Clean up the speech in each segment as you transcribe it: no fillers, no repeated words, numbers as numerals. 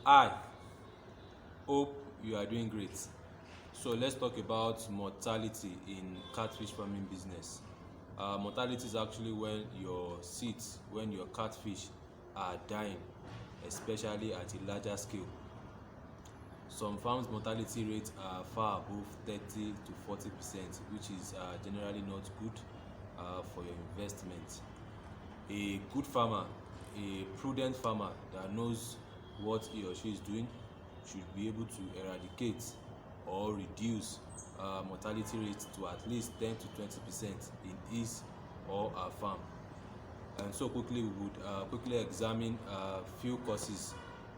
Hi, hope you are doing great. So let's talk about mortality in catfish farming business. Mortality is actually when your seeds, when your catfish are dying, especially at a larger scale. Some farms' mortality rates are far above 30 to 40%, which is generally not good for your investment. A good farmer, a prudent farmer that knows what he or she is doing, should be able to eradicate or reduce mortality rates to at least 10 to 20% in his or her farm. And so quickly we would quickly examine a few causes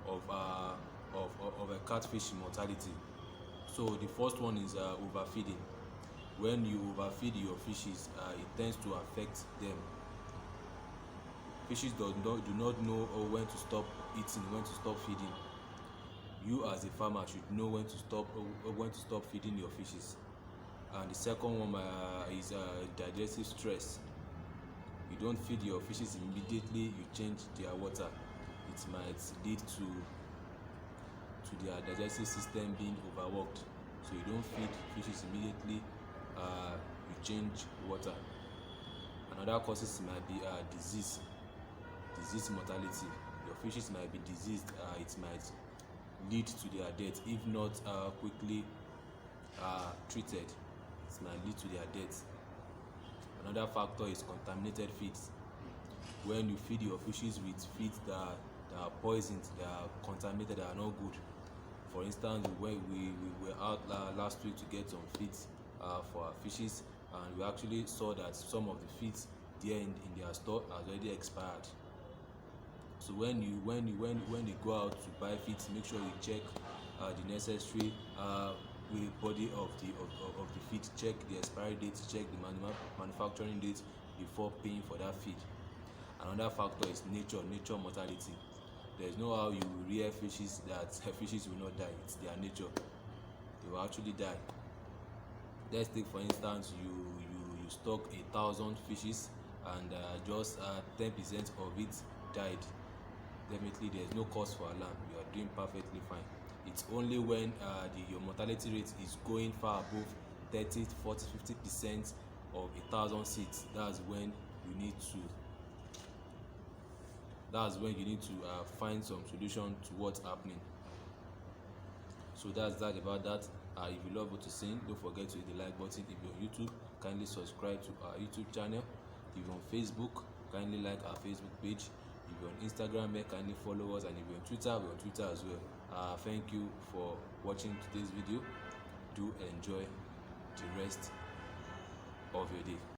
of a catfish mortality. So the first one is overfeeding. When you overfeed your fishes, it tends to affect them. Fishes do not know when to stop eating, when to stop feeding. You as a farmer should know when to stop feeding your fishes. And the second one is digestive stress. You don't feed your fishes immediately, you change their water. It might lead to their digestive system being overworked. So you don't feed fishes immediately, you change water. Another causes might be disease mortality. Your fishes might be diseased, it might lead to their death if not quickly treated. It might lead to their death. Another factor is contaminated feeds. When you feed your fishes with feeds that are poisoned, that are contaminated, that are not good. For instance, when we were out last week to get some feeds for our fishes, and we actually saw that some of the feeds there in their store has already expired. So when they go out to buy feeds, make sure you check the necessary body of the feed, check the expiry date, check the manufacturing date before paying for that feed. Another factor is nature mortality. There's no how you rear fishes that fishes will not die. It's their nature. They will actually die. Let's take for instance you stock 1,000 fishes and just 10% of it died. Definitely there's no cause for alarm. You are doing perfectly fine. It's only when your mortality rate is going far above 30, 40, 50% of 1,000 seeds. That's when you need to find some solution to what's happening. So that's that about that. If you love what you're seeing, don't forget to hit the like button. If you're on YouTube, kindly subscribe to our YouTube channel. If you're on Facebook, kindly like our Facebook page. If you're on Instagram, kindly follow us, and if you're on Twitter, we're on Twitter as well. Thank you for watching today's video. Do enjoy the rest of your day.